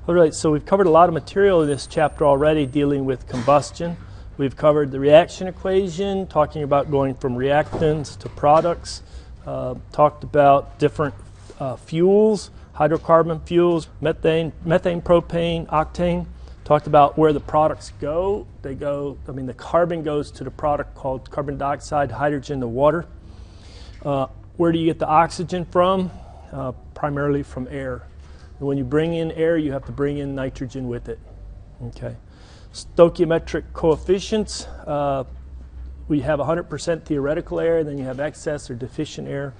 All right, so we've covered a lot of material in this chapter already dealing with combustion. We've covered the reaction equation, talking about going from reactants to products, talked about different fuels, hydrocarbon fuels, methane, propane, octane. Talked about where the products go. The carbon goes to the product called carbon dioxide, hydrogen, the water. Where do you get the oxygen from? Primarily from air. And when you bring in air, you have to bring in nitrogen with it. Okay. Stoichiometric coefficients. We have 100% theoretical air, then you have excess or deficient air,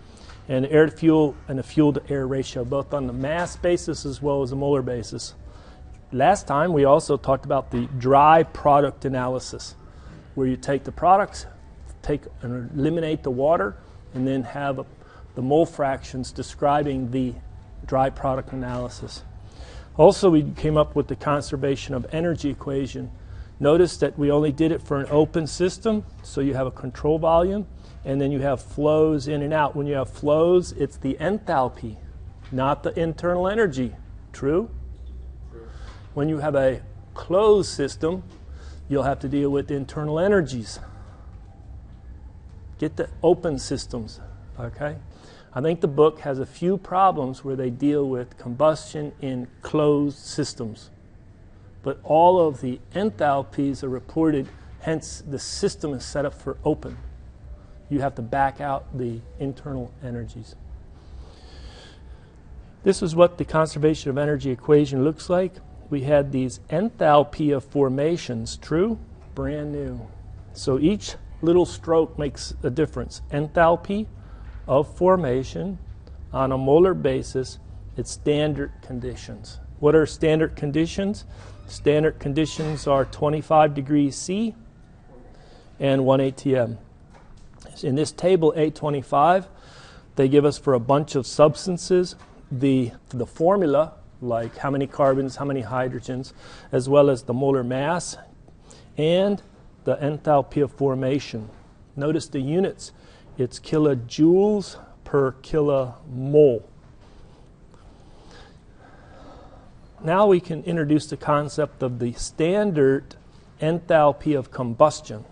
and air to fuel and a fuel to air ratio, both on the mass basis as well as a molar basis. Last time we also talked about the dry product analysis, where you take the products, and eliminate the water, and then have the mole fractions describing the dry product analysis. Also, we came up with the conservation of energy equation. Notice that we only did it for an open system, so you have a control volume, and then you have flows in and out. When you have flows, it's the enthalpy, not the internal energy. True? True. When you have a closed system, you'll have to deal with internal energies. Get the open systems, okay? I think the book has a few problems where they deal with combustion in closed systems. But all of the enthalpies are reported, hence the system is set up for open. You have to back out the internal energies. This is what the conservation of energy equation looks like. We had these enthalpy of formations, true? Brand new. So each little stroke makes a difference. Enthalpy of formation on a molar basis, it's standard conditions. What are standard conditions? Standard conditions are 25 degrees C and 1 atm. In this table A25, they give us for a bunch of substances the formula, like how many carbons, how many hydrogens, as well as the molar mass and the enthalpy of formation. Notice the units. It's kilojoules per kilomole. Now we can introduce the concept of the standard enthalpy of combustion.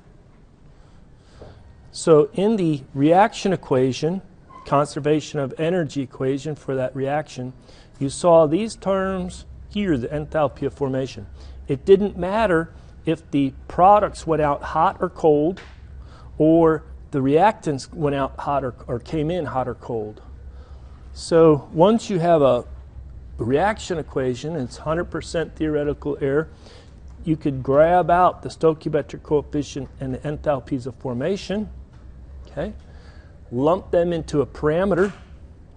So in the reaction equation, conservation of energy equation for that reaction, you saw these terms here, the enthalpy of formation. It didn't matter if the products went out hot or cold, or the reactants went out hot or came in hot or cold. So once you have a reaction equation, it's 100% theoretical air, you could grab out the stoichiometric coefficient and the enthalpies of formation, okay? Lump them into a parameter.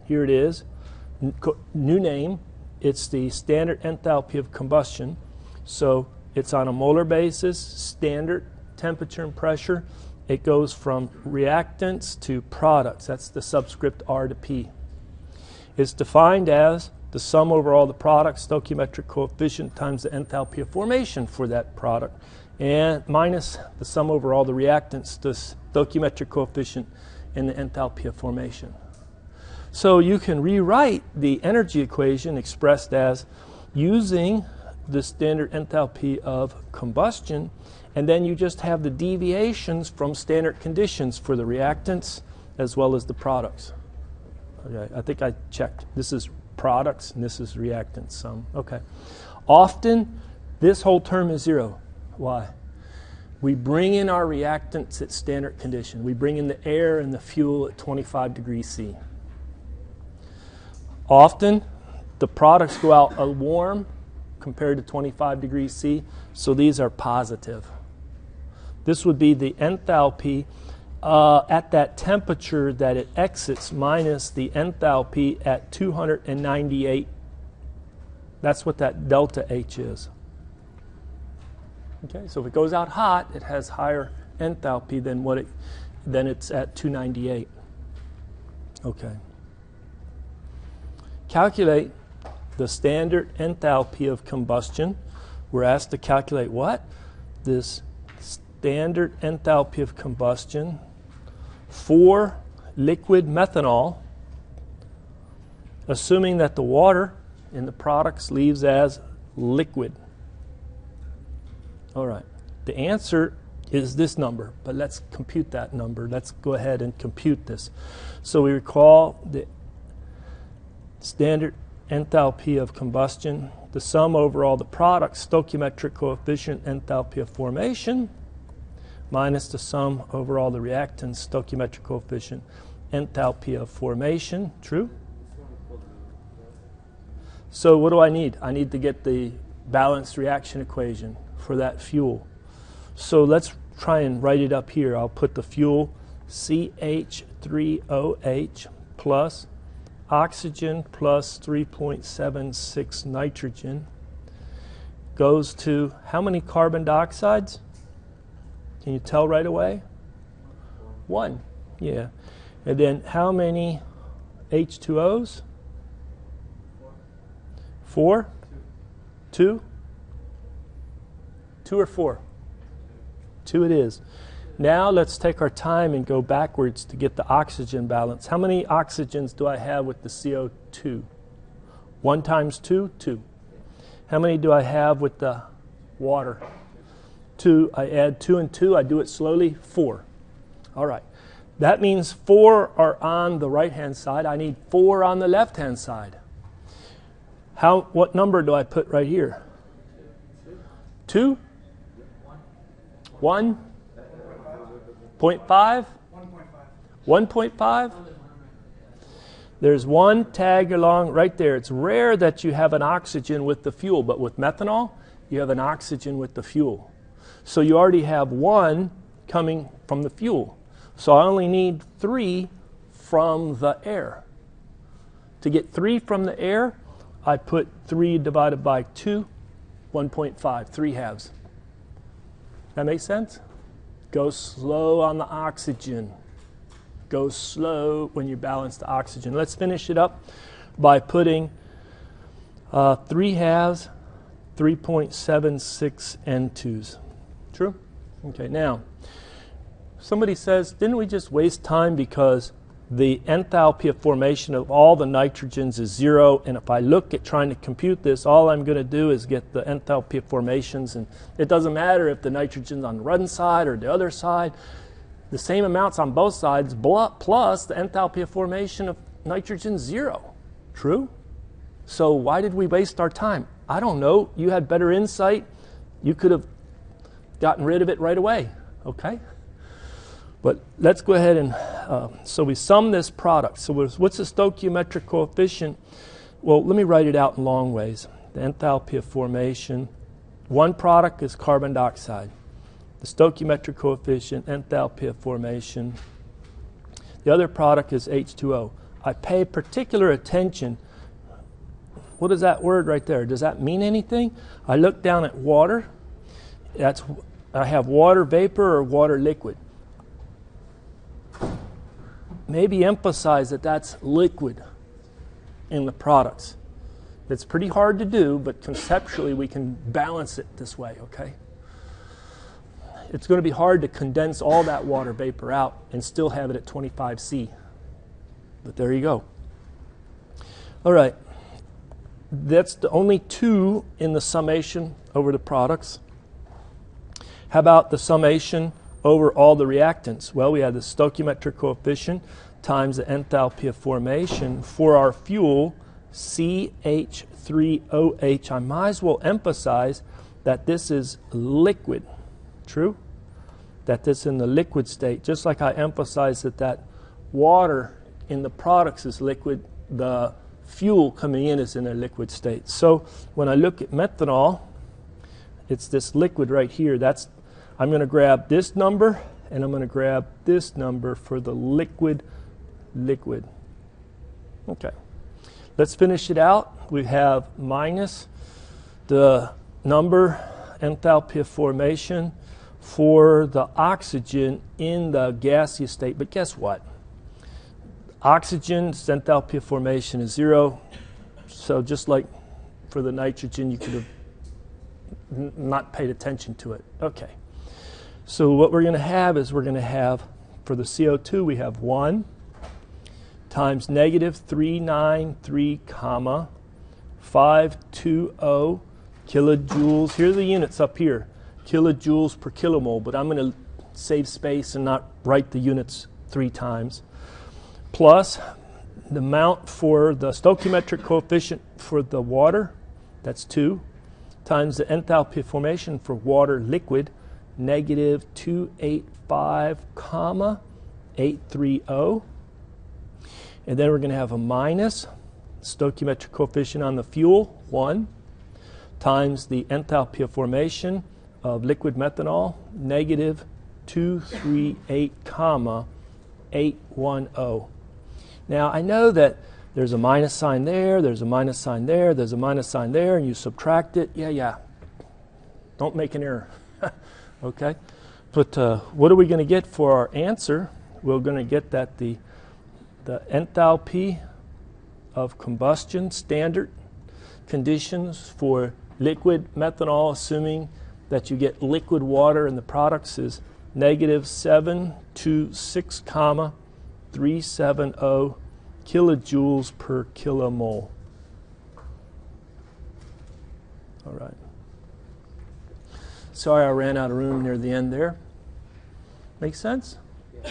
Here it is, new name. It's the standard enthalpy of combustion. So it's on a molar basis, standard temperature and pressure. It goes from reactants to products. That's the subscript R to P. It's defined as the sum over all the products, stoichiometric coefficient, times the enthalpy of formation for that product, and minus the sum over all the reactants, the stoichiometric coefficient, and the enthalpy of formation. So you can rewrite the energy equation expressed as using the standard enthalpy of combustion, and then you just have the deviations from standard conditions for the reactants as well as the products. Okay, I think I checked. This is products and this is reactants sum. Okay. Often this whole term is zero. Why? We bring in our reactants at standard condition. We bring in the air and the fuel at 25 degrees C. Often the products go out warm compared to 25 degrees C, so these are positive. This would be the enthalpy at that temperature that it exits minus the enthalpy at 298. That's what that delta H is. Okay, so if it goes out hot, it has higher enthalpy than it's at 298. Okay. Calculate the standard enthalpy of combustion. We're asked to calculate what? This standard enthalpy of combustion for liquid methanol, assuming that the water in the products leaves as liquid? All right. The answer is this number, but let's compute that number. Let's go ahead and compute this. So we recall the standard enthalpy of combustion, the sum over all the products, stoichiometric coefficient, enthalpy of formation, minus the sum over all the reactants, stoichiometric coefficient, enthalpy of formation. True? So what do I need? I need to get the balanced reaction equation for that fuel. So let's try and write it up here. I'll put the fuel CH3OH plus oxygen plus 3.76 nitrogen goes to how many carbon dioxides? Can you tell right away? 1. Yeah. And then how many H2Os? 4? 2? 2 or 4? 2 it is. Now let's take our time and go backwards to get the oxygen balance. How many oxygens do I have with the CO2? 1 times 2? 2. How many do I have with the water? 2. I add 2 and 2. I do it slowly. 4. All right. That means 4 are on the right-hand side. I need 4 on the left-hand side. What number do I put right here? 2? 1? 0.5? 1.5? There's 1 tag along right there. It's rare that you have an oxygen with the fuel, but with methanol, you have an oxygen with the fuel. So you already have 1 coming from the fuel. So I only need 3 from the air. To get 3 from the air, I put 3 divided by 2, 1.5, 3 halves. That makes sense? Go slow on the oxygen. Go slow when you balance the oxygen. Let's finish it up by putting 3 halves, 3.76 N2s. True? Okay, now, somebody says, didn't we just waste time because the enthalpy of formation of all the nitrogens is 0, and if I look at trying to compute this, all I'm going to do is get the enthalpy of formations, and it doesn't matter if the nitrogen's on one side or the other side. The same amounts on both sides, plus the enthalpy of formation of nitrogen 0. True? So why did we waste our time? I don't know. You had better insight. You could have gotten rid of it right away. Okay? But let's go ahead and, so we sum this product. So what's the stoichiometric coefficient? Well, let me write it out in long ways. The enthalpy of formation. One product is carbon dioxide. The stoichiometric coefficient, enthalpy of formation. The other product is H2O. I pay particular attention. What is that word right there? Does that mean anything? I look down at water. I have water vapor or water liquid. Maybe emphasize that that's liquid in the products. It's pretty hard to do, but conceptually we can balance it this way, okay? It's going to be hard to condense all that water vapor out and still have it at 25 C. But there you go. All right. That's the only 2 in the summation over the products. How about the summation over all the reactants? Well, we had the stoichiometric coefficient times the enthalpy of formation for our fuel, CH3OH. I might as well emphasize that this is liquid. True? That this is in the liquid state. Just like I emphasized that water in the products is liquid, the fuel coming in is in a liquid state. So when I look at methanol, it's this liquid right here. I'm going to grab this number, and I'm going to grab this number for the liquid. Okay. Let's finish it out. We have minus the number, enthalpy of formation, for the oxygen in the gaseous state. But guess what? Oxygen's enthalpy of formation is 0. So just like for the nitrogen, you could have not paid attention to it. Okay. So what we're going to have is for the CO2, we have 1 times negative 393, 520 kilojoules. Here are the units up here, kilojoules per kilomole, but I'm going to save space and not write the units 3 times, plus the amount for the stoichiometric coefficient for the water, that's 2, times the enthalpy of formation for water liquid, negative 285, 830. And then we're going to have a minus stoichiometric coefficient on the fuel, 1, times the enthalpy of formation of liquid methanol, negative 238, 810. Now, I know that there's a minus sign there, there's a minus sign there, there's a minus sign there, and you subtract it. Yeah. Don't make an error. Okay? But what are we going to get for our answer? We're going to get that the enthalpy of combustion, standard conditions for liquid methanol, assuming that you get liquid water in the products, is negative 726, 370 kilojoules per kilomole. All right. Sorry I ran out of room near the end there. Make sense? Yeah.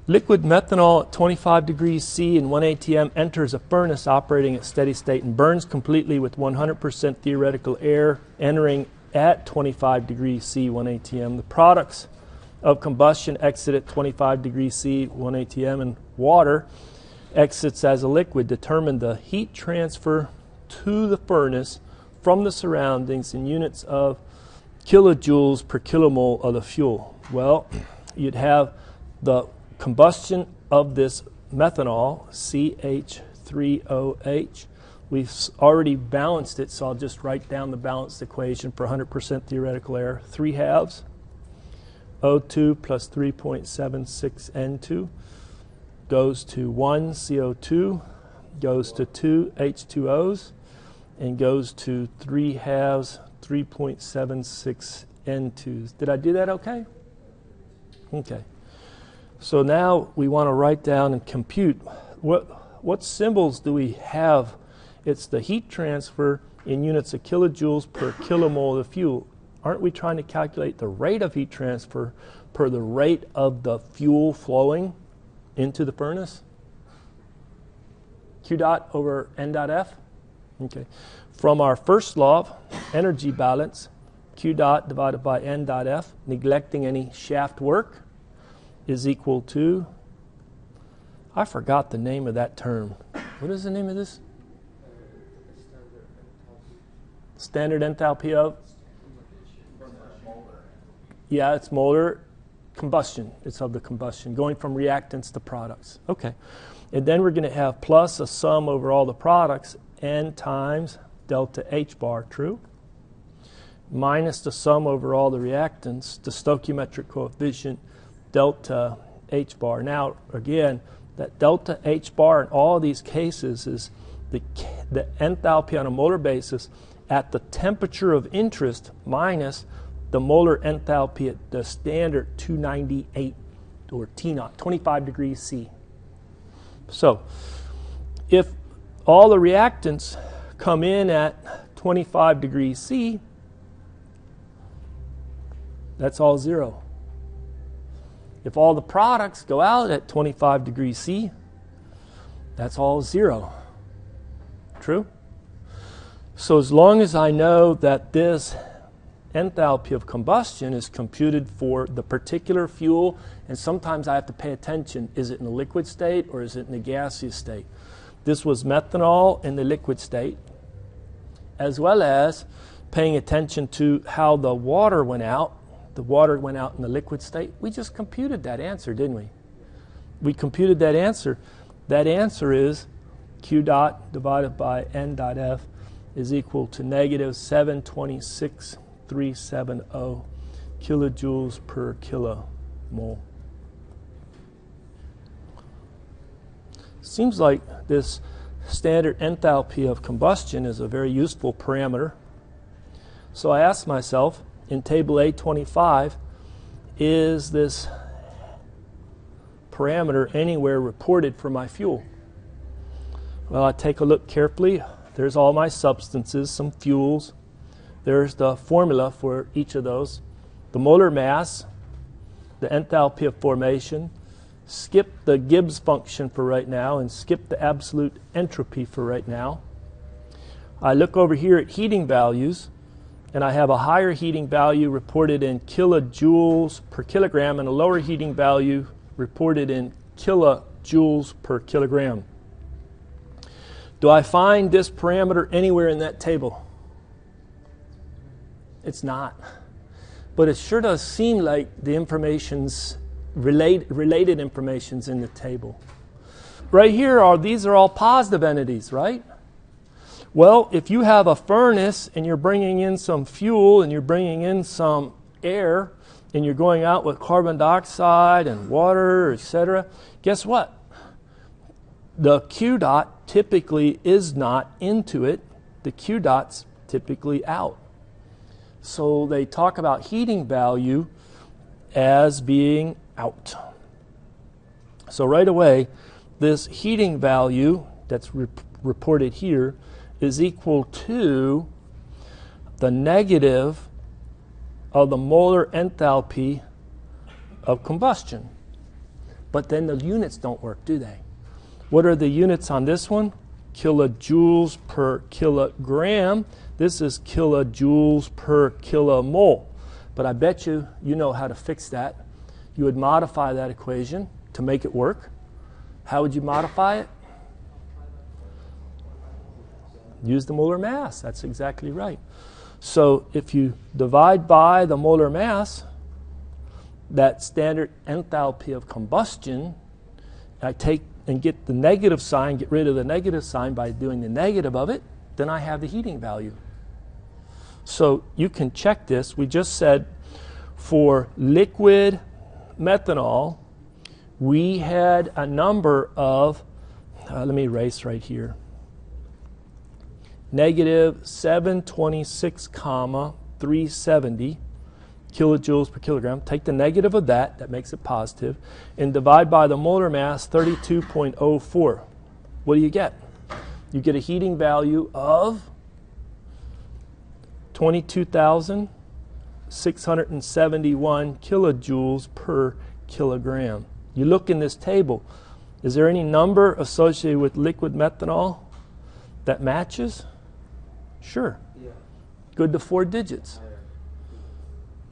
Liquid methanol at 25 degrees C and 1 atm enters a furnace operating at steady state and burns completely with 100% theoretical air entering at 25 degrees C, 1 atm. The products of combustion exit at 25 degrees C, 1 atm, and water exits as a liquid. Determine the heat transfer to the furnace from the surroundings in units of kilojoules per kilomole of the fuel. Well, you'd have the combustion of this methanol, CH3OH. We've already balanced it, so I'll just write down the balanced equation for 100% theoretical air. 3 halves, O2 plus 3.76 N2 goes to 1 CO2, goes to 2 H2Os, and goes to 3 halves, 3.76 N2s. Did I do that okay? Okay. So now we want to write down and compute what symbols do we have. It's the heat transfer in units of kilojoules per kilomole of fuel. Aren't we trying to calculate the rate of heat transfer per the rate of the fuel flowing into the furnace? Q dot over N dot F? Okay. From our first law of energy balance, Q dot divided by N dot F, neglecting any shaft work, is equal to, I forgot the name of that term. What is the name of this? Standard enthalpy of? Yeah, it's molar combustion. It's of the combustion, going from reactants to products. Okay. And then we're going to have plus a sum over all the products, N times delta H bar, true? Minus the sum over all the reactants, the stoichiometric coefficient, delta H bar. Now, again, that delta H bar in all of these cases is the enthalpy on a molar basis at the temperature of interest minus the molar enthalpy at the standard 298 or T naught, 25 degrees C. So, if all the reactants come in at 25 degrees C, that's all 0. If all the products go out at 25 degrees C, that's all 0. True? So as long as I know that this enthalpy of combustion is computed for the particular fuel, and sometimes I have to pay attention, is it in the liquid state or is it in the gaseous state? This was methanol in the liquid state, as well as paying attention to how the water went out. The water went out in the liquid state. We just computed that answer, didn't we? We computed that answer. That answer is Q dot divided by N dot F is equal to negative 726,370 kilojoules per kilomole. Seems like this standard enthalpy of combustion is a very useful parameter. So I asked myself, in table A25, is this parameter anywhere reported for my fuel? Well, I take a look carefully. There's all my substances, some fuels. There's the formula for each of those. The molar mass, the enthalpy of formation. Skip the Gibbs function for right now and skip the absolute entropy for right now. I look over here at heating values, and I have a higher heating value reported in kilojoules per kilogram and a lower heating value reported in kilojoules per kilogram. Do I find this parameter anywhere in that table? It's not. But it sure does seem like the information's related information's in the table. Right here, these are all positive entities, right? Well, if you have a furnace and you're bringing in some fuel and you're bringing in some air and you're going out with carbon dioxide and water, etc., guess what? The Q dot typically is not into it. The Q dot's typically out. So they talk about heating value as being out. So right away, this heating value that's reported here is equal to the negative of the molar enthalpy of combustion. But then the units don't work, do they? What are the units on this one? Kilojoules per kilogram. This is kilojoules per kilomole. But I bet you know how to fix that. You would modify that equation to make it work. How would you modify it? Use the molar mass. That's exactly right. So if you divide by the molar mass, that standard enthalpy of combustion, I take and get the negative sign, get rid of the negative sign by doing the negative of it, then I have the heating value. So you can check this. We just said for liquid methanol, we had a number of, let me erase right here, negative 726, 370 kilojoules per kilogram. Take the negative of that, that makes it positive, and divide by the molar mass, 32.04. What do you get? You get a heating value of 22,671 kilojoules per kilogram. You look in this table. Is there any number associated with liquid methanol that matches? Sure. Yeah. Good to 4 digits.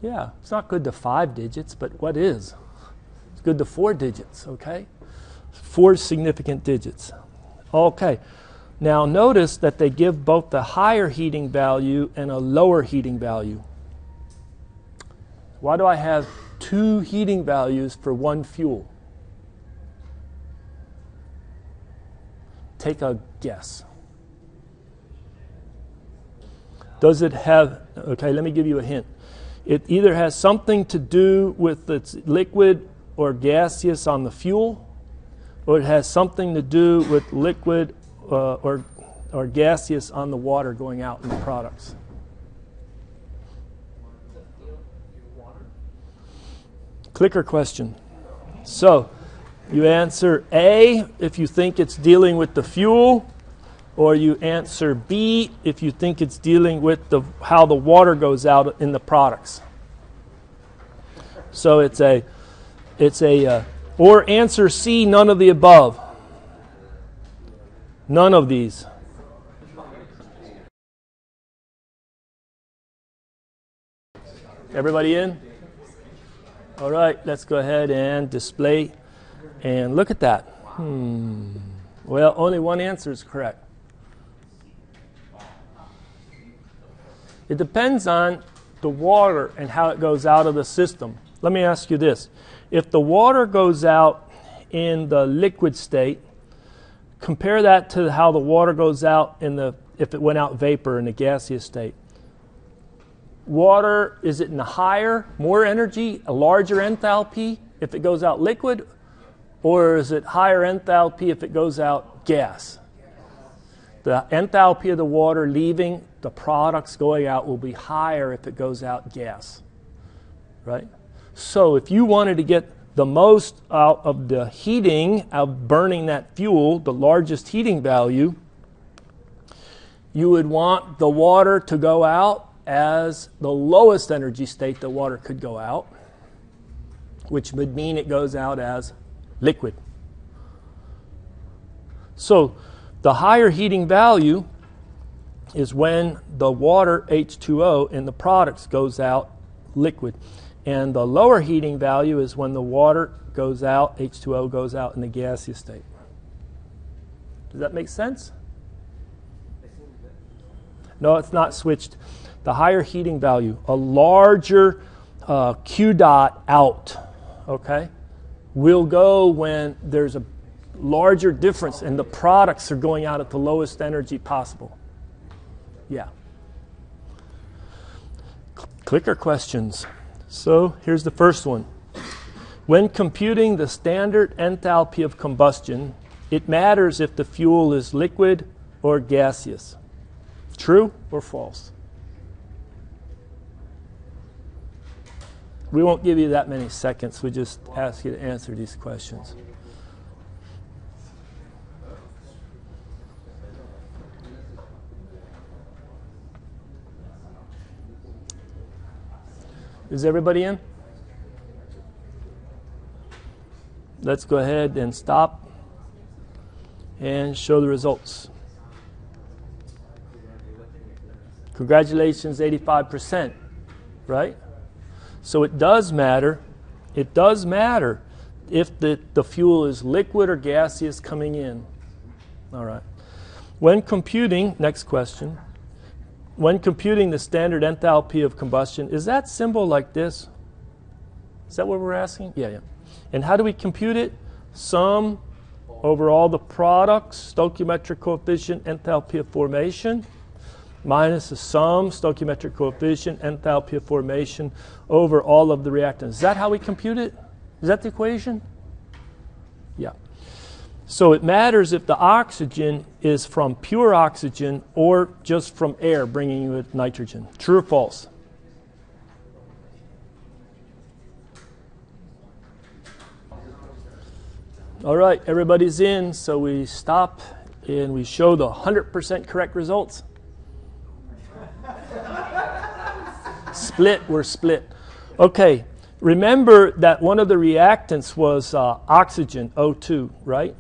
Yeah, it's not good to 5 digits, but what is? It's good to 4 digits, okay? 4 significant digits. Okay. Now notice that they give both the higher heating value and a lower heating value. Why do I have 2 heating values for one fuel? Take a guess. Does it have, okay, let me give you a hint. It either has something to do with its liquid or gaseous on the fuel, or it has something to do with liquid or gaseous on the water going out in the products. Clicker question. So you answer A if you think it's dealing with the fuel, or you answer B if you think it's dealing with how the water goes out in the products. So or answer C, none of the above. None of these. Everybody in? All right, let's go ahead and display and look at that. Well, only one answer is correct. It depends on the water and how it goes out of the system. Let me ask you this. If the water goes out in the liquid state, compare that to how the water goes out if it went out vapor in the gaseous state. Water, is it in a higher, more energy, a larger enthalpy if it goes out liquid, or is it higher enthalpy if it goes out gas? The enthalpy of the water leaving the products going out will be higher if it goes out gas, right? So if you wanted to get the most out of the heating of burning that fuel, the largest heating value, you would want the water to go out as the lowest energy state the water could go out, which would mean it goes out as liquid. So the higher heating value is when the water, H2O, in the products goes out liquid. And the lower heating value is when the water goes out, H2O goes out in the gaseous state. Does that make sense? No, it's not switched. The higher heating value, a larger Q dot out, okay, will go when there's a larger difference and the products are going out at the lowest energy possible. Yeah. Clicker questions. So here's the first one. When computing the standard enthalpy of combustion, it matters if the fuel is liquid or gaseous. True or false? We won't give you that many seconds. We just ask you to answer these questions. Is everybody in? Let's go ahead and stop and show the results. Congratulations, 85%, right? So it does matter. It does matter if the fuel is liquid or gaseous coming in. All right. When computing, next question. When computing the standard enthalpy of combustion, is that symbol like this? Is that what we're asking? Yeah. And how do we compute it? Sum over all the products, stoichiometric coefficient, enthalpy of formation, minus the sum, stoichiometric coefficient, enthalpy of formation over all of the reactants. Is that how we compute it? Is that the equation? Yeah. So it matters if the oxygen is from pure oxygen or just from air bringing you with nitrogen. True or false? All right, everybody's in, so we stop and we show the 100% correct results. Split, we're split. Okay, remember that one of the reactants was oxygen, O2, right?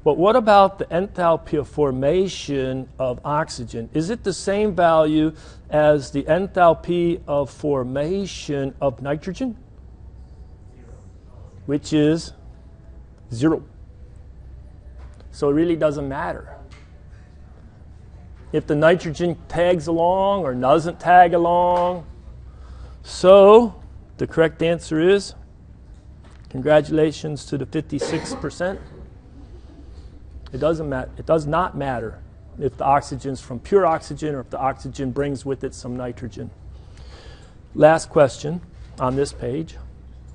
But what about the enthalpy of formation of oxygen? Is it the same value as the enthalpy of formation of nitrogen? Which is 0. So it really doesn't matter if the nitrogen tags along or doesn't tag along. So the correct answer is, congratulations to the 56%. It doesn't matter. It does not matter if the oxygen's from pure oxygen or if the oxygen brings with it some nitrogen. Last question on this page.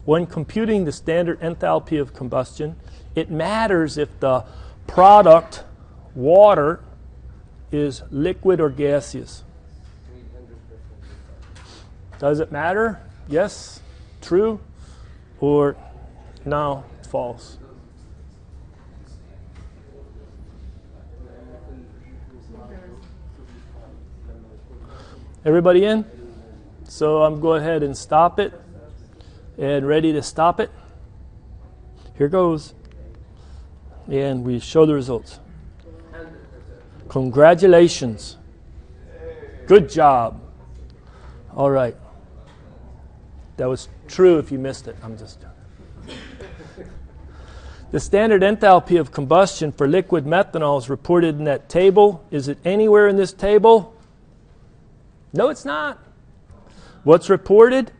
When computing the standard enthalpy of combustion, it matters if the product, water, is liquid or gaseous. Does it matter? Yes? True? Or no? False? Everybody in? So I'm going ahead and stop it. And ready to stop it. Here goes. And we show the results. Congratulations. Good job. All right. That was true if you missed it. I'm just joking. The standard enthalpy of combustion for liquid methanol is reported in that table. Is it anywhere in this table? No, it's not. What's reported?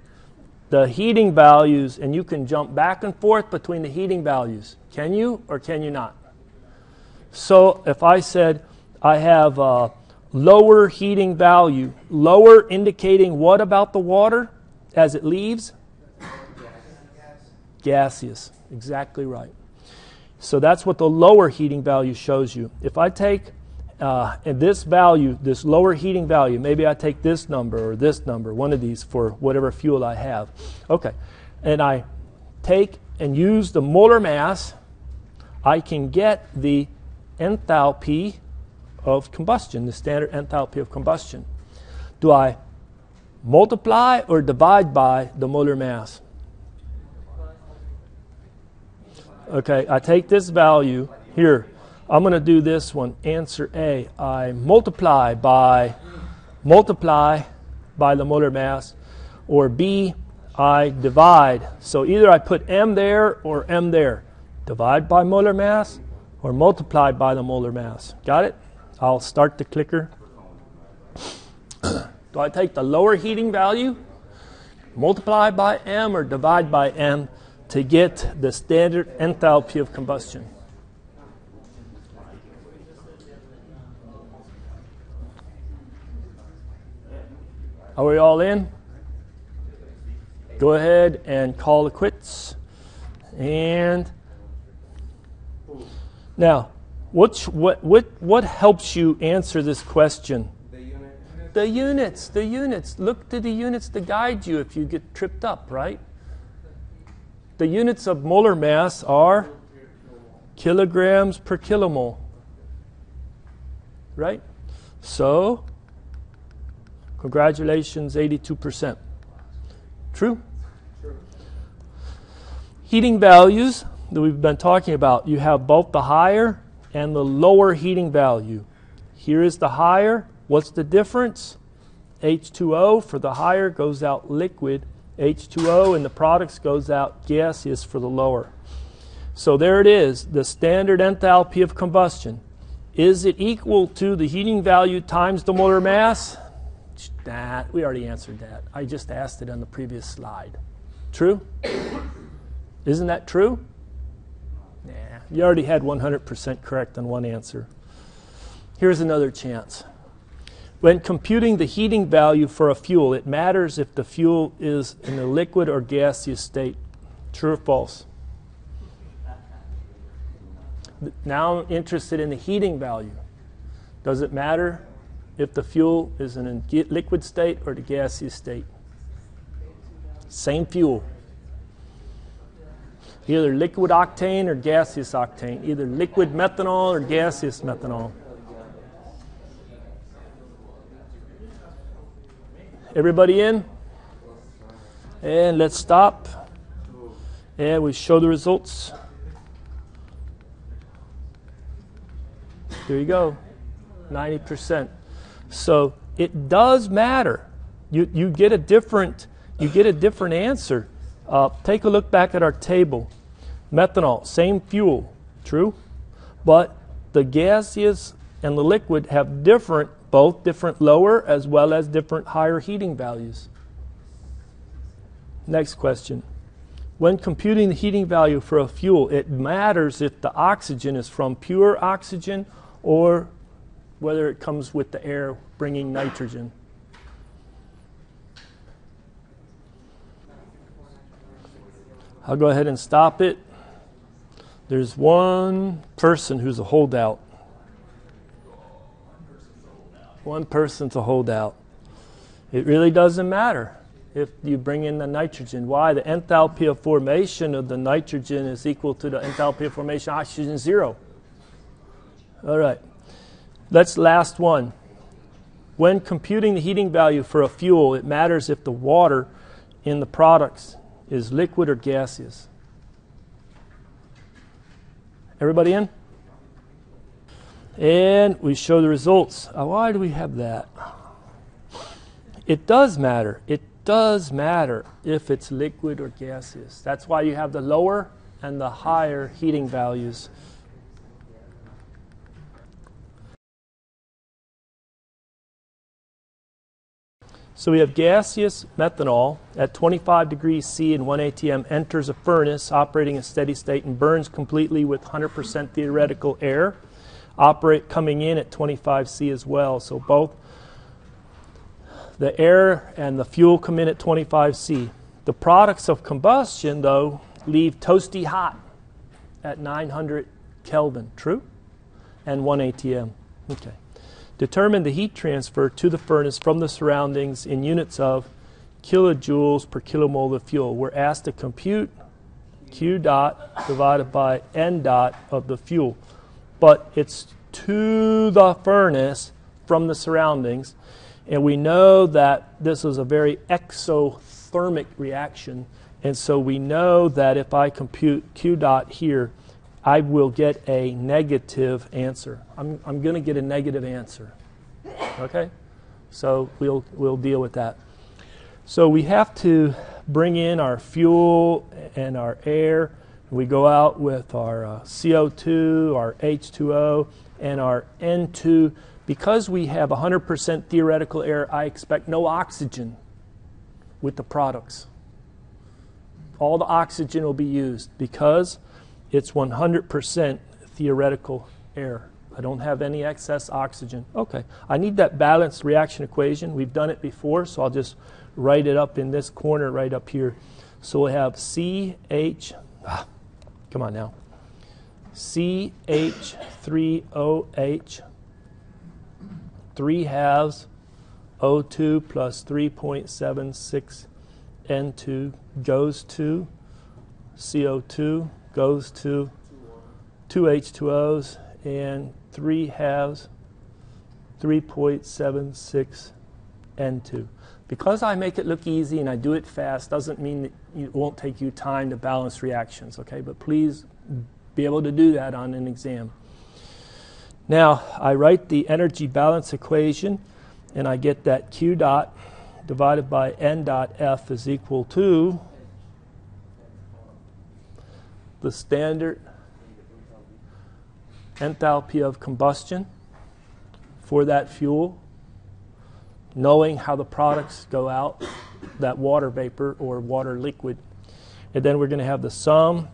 The heating values, and you can jump back and forth between the heating values. Can you or can you not? So if I said I have a lower heating value, lower indicating what about the water as it leaves? Gaseous. Exactly right. So that's what the lower heating value shows you. If I take this value, this lower heating value, maybe I take this number or this number, one of these for whatever fuel I have. Okay. And I take and use the molar mass, I can get the enthalpy of combustion, the standard enthalpy of combustion. Do I multiply or divide by the molar mass? Okay, I take this value here. I'm going to do this one. Answer A. I multiply by the molar mass. Or B, I divide. So either I put M there or M there. Divide by molar mass or multiply by the molar mass. Got it? I'll start the clicker. Do I take the lower heating value, multiply by M, or divide by M to get the standard enthalpy of combustion? Are we all in? Go ahead and call it quits. And now, what helps you answer this question? The units. Look to the units to guide you if you get tripped up, right? The units of molar mass are kilograms per kilomole, right? So, congratulations, 82%. True? Heating values that we've been talking about, you have both the higher and the lower heating value. Here is the higher. What's the difference? H2O for the higher goes out liquid. H2O in the products goes out gaseous for the lower. So there it is, the standard enthalpy of combustion. Is it equal to the heating value times the molar mass? We already answered that. I just asked it on the previous slide. True? Isn't that true? Nah, you already had 100% correct on one answer. Here's another chance. When computing the heating value for a fuel, it matters if the fuel is in a liquid or gaseous state. True or false? Now I'm interested in the heating value. Does it matter if the fuel is in a liquid state or the gaseous state? Same fuel. Either liquid octane or gaseous octane. Either liquid methanol or gaseous methanol. Everybody in? And let's stop. And we show the results. There you go. 90%. So it does matter. You get a different answer. Take a look back at our table. Methanol, same fuel, true? But the gaseous and the liquid have both different lower as well as different higher heating values. Next question. When computing the heating value for a fuel, it matters if the oxygen is from pure oxygen or whether it comes with the air bringing nitrogen. I'll go ahead and stop it. There's one person who's a holdout. One person's a holdout. It really doesn't matter if you bring in the nitrogen. Why? The enthalpy of formation of the nitrogen is equal to the enthalpy of formation of oxygen, 0. All right. Let's last one. When computing the heating value for a fuel, it matters if the water in the products is liquid or gaseous. Everybody in? And we show the results. Why do we have that? It does matter. It does matter if it's liquid or gaseous. That's why you have the lower and the higher heating values. So we have gaseous methanol at 25 degrees C and 1 atm enters a furnace operating in steady state and burns completely with 100% theoretical air. Coming in at 25 C as well. So both the air and the fuel come in at 25 C. The products of combustion, though, leave toasty hot at 900 Kelvin. True? And 1 atm. Okay. Determine the heat transfer to the furnace from the surroundings in units of kilojoules per kilomole of fuel. We're asked to compute Q dot divided by N dot of the fuel. But it's to the furnace from the surroundings. And we know that this is a very exothermic reaction. And so we know that if I compute Q dot here, I will get a negative answer. I'm going to get a negative answer. Okay? So we'll deal with that. So we have to bring in our fuel and our air. We go out with our CO2, our H2O, and our N2. Because we have 100% theoretical air, I expect no oxygen with the products. All the oxygen will be used because it's 100% theoretical air. I don't have any excess oxygen. Okay, I need that balanced reaction equation. We've done it before, so I'll just write it up in this corner right up here. So we'll have come on now, CH3OH, 3 halves, O2 plus 3.76 N2 goes to CO2, goes to 2 H2Os, and 3 halves, 3.76 N2. Because I make it look easy and I do it fast doesn't mean that it won't take you time to balance reactions, okay? But please be able to do that on an exam. Now, I write the energy balance equation, and I get that Q dot divided by N dot F is equal to the standard enthalpy of combustion for that fuel, knowing how the products go out, that water vapor or water liquid. And then we're going to have the sum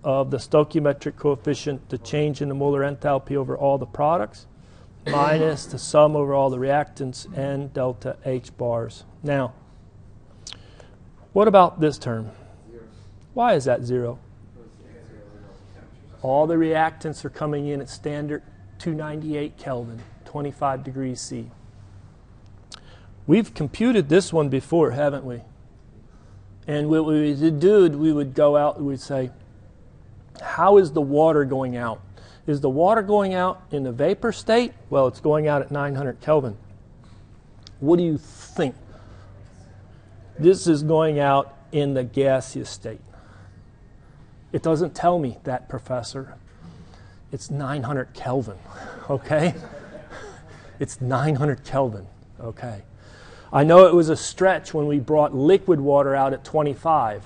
of the stoichiometric coefficient, the change in the molar enthalpy over all the products, minus the sum over all the reactants and delta H bars. Now, what about this term? Why is that 0? All the reactants are coming in at standard 298 Kelvin, 25 degrees C. We've computed this one before, haven't we? And what we would do, we would go out and we'd say, how is the water going out? Is the water going out in the vapor state? Well, it's going out at 900 Kelvin. What do you think? This is going out in the gaseous state. It doesn't tell me that, Professor. It's 900 Kelvin, okay? It's 900 Kelvin, okay? I know it was a stretch when we brought liquid water out at 25,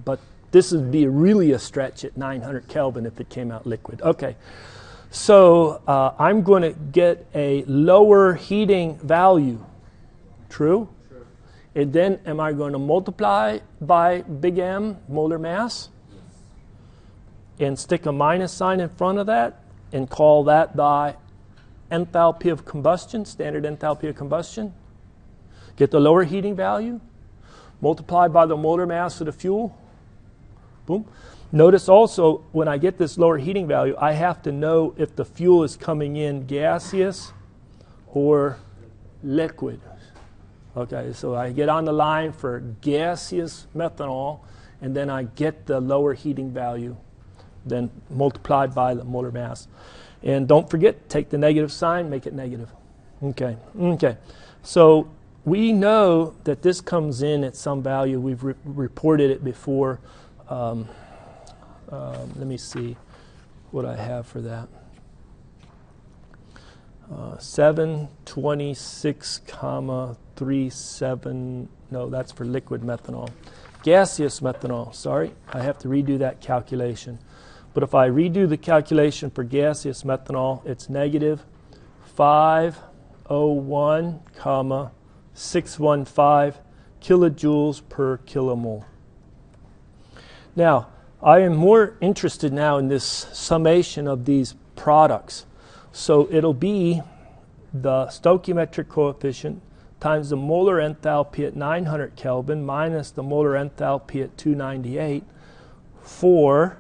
but this would be really a stretch at 900 Kelvin if it came out liquid. Okay, so I'm going to get a lower heating value. True? True. And then am I going to multiply by big M, molar mass, and stick a minus sign in front of that and call that the enthalpy of combustion, standard enthalpy of combustion? Get the lower heating value, multiply by the molar mass of the fuel. Boom. Notice also, when I get this lower heating value, I have to know if the fuel is coming in gaseous or liquid. Okay, so I get on the line for gaseous methanol, and then I get the lower heating value, then multiplied by the molar mass. And don't forget, take the negative sign, make it negative. Okay, okay. So we know that this comes in at some value. We've reported it before. Let me see what I have for that. 726,37. No, that's for liquid methanol. Gaseous methanol, sorry. I have to redo that calculation. But if I redo the calculation for gaseous methanol, it's negative 501,615 kilojoules per kilomole. Now, I am more interested now in this summation of these products. So it'll be the stoichiometric coefficient times the molar enthalpy at 900 Kelvin minus the molar enthalpy at 298 for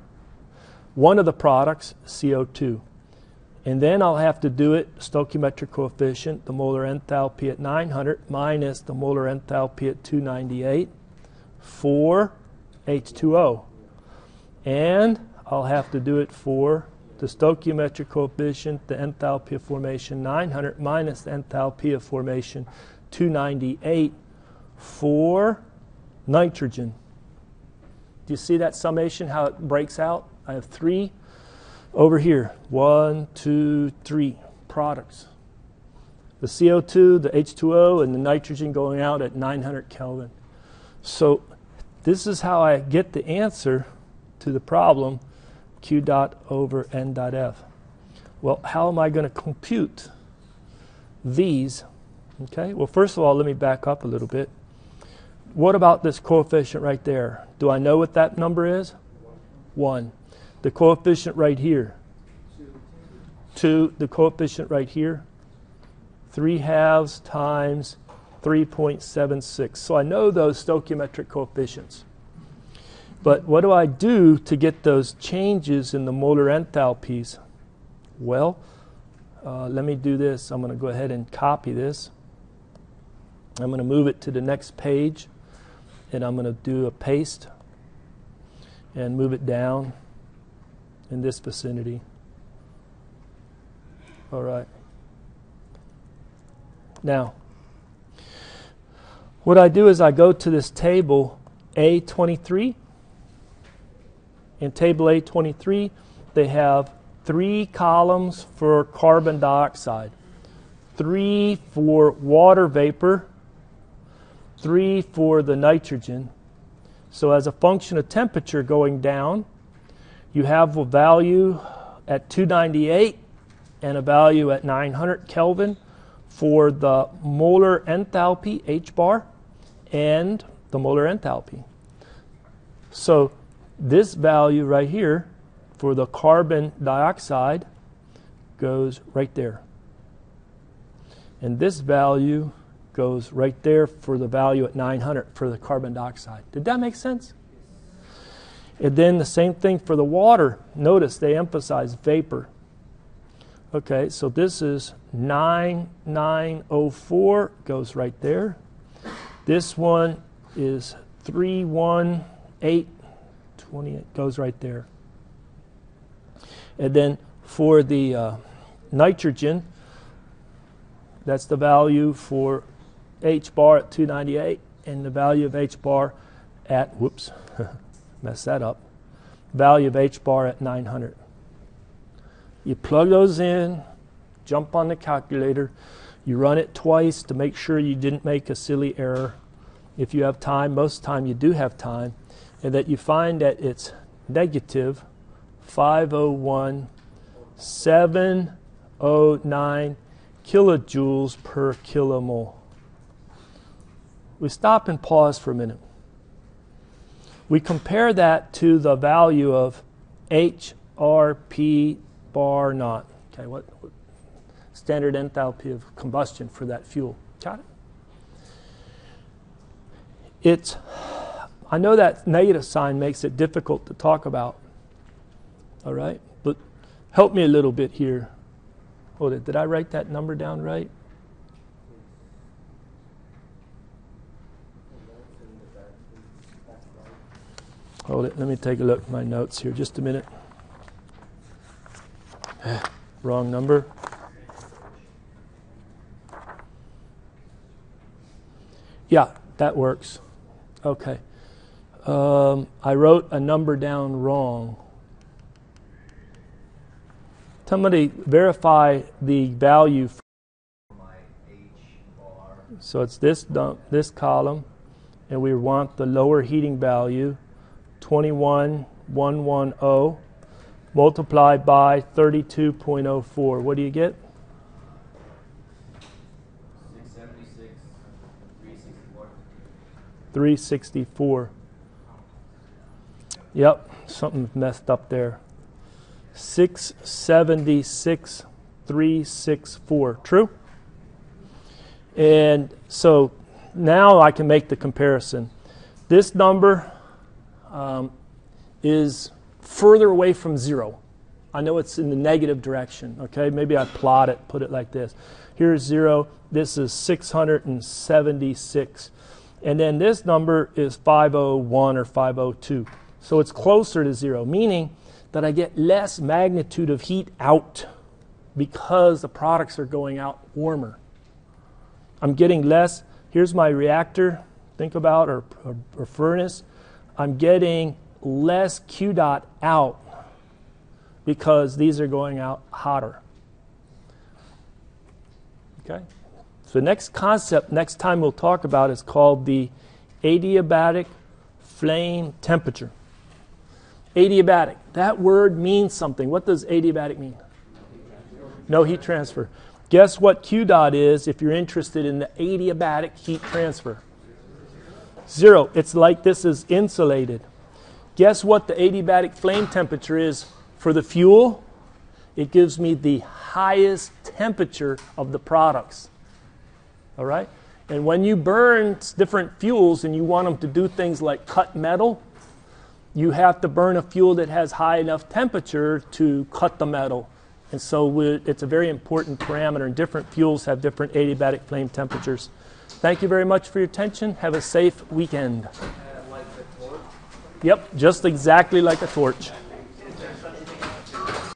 one of the products, CO2. And then I'll have to do it, stoichiometric coefficient, the molar enthalpy at 900 minus the molar enthalpy at 298 for H2O. And I'll have to do it for the stoichiometric coefficient, the enthalpy of formation 900 minus the enthalpy of formation 298 for nitrogen. Do you see that summation, how it breaks out? I have 3 over here. 1, 2, 3 products. The CO2, the H2O, and the nitrogen going out at 900 Kelvin. So this is how I get the answer to the problem Q dot over N dot F. Well, how am I going to compute these? Okay, well, first of all, let me back up a little bit. What about this coefficient right there? Do I know what that number is? 1. The coefficient right here? 2. The coefficient right here? 3/2 times 3.76. So I know those stoichiometric coefficients. But what do I do to get those changes in the molar enthalpies? Well, let me do this. I'm going to go ahead and copy this. I'm going to move it to the next page, and I'm going to do a paste and move it down in this vicinity. All right. Now, what I do is I go to this table A23. In table A23, they have 3 columns for carbon dioxide, 3 for water vapor, 3 for the nitrogen. So as a function of temperature going down, you have a value at 298 and a value at 900 Kelvin for the molar enthalpy, H bar, and the molar enthalpy. So this value right here for the carbon dioxide goes right there. And this value goes right there for the value at 900 for the carbon dioxide. Did that make sense? And then the same thing for the water. Notice they emphasize vapor. Okay, so this is 9904, goes right there. This one is 31828, goes right there. And then for the nitrogen, that's the value for H bar at 298 and the value of H bar at, whoops, messed that up, value of H bar at 900. You plug those in, jump on the calculator, you run it twice to make sure you didn't make a silly error. If you have time, most of the time you do have time, and that you find that it's negative 501.709 kilojoules per kilomole. We stop and pause for a minute. We compare that to the value of HRP bar naught. Okay, what standard enthalpy of combustion for that fuel? Got it? I know that negative sign makes it difficult to talk about. All right, but help me a little bit here. Hold it. Did I write that number down right? Hold it. Let me take a look at my notes here. Just a minute. Wrong number. Yeah, that works. Okay. I wrote a number down wrong. Somebody verify the value. So it's this column, and we want the lower heating value, 21,110, multiplied by 32.04. What do you get? 676, 364. 364. Yep, something messed up there. 676, 364. True? And so now I can make the comparison. This number is further away from 0. I know it's in the negative direction. Okay, maybe I plot it, put it like this. Here's 0. This is 676. And then this number is 501 or 502. So it's closer to 0, meaning that I get less magnitude of heat out because the products are going out warmer. I'm getting less. Here's my reactor, think about, or furnace. I'm getting less Q dot out because these are going out hotter. Okay? So the next concept, next time we'll talk about, is called the adiabatic flame temperature. Adiabatic. That word means something. What does adiabatic mean? No heat transfer. Guess what Q dot is if you're interested in the adiabatic heat transfer? 0. It's like this is insulated. Guess what the adiabatic flame temperature is for the fuel? It gives me the highest temperature of the products. All right? And when you burn different fuels and you want them to do things like cut metal, you have to burn a fuel that has high enough temperature to cut the metal. And so it's a very important parameter, and different fuels have different adiabatic flame temperatures. Thank you very much for your attention. Have a safe weekend. Like the torch? Yep, just exactly like a torch.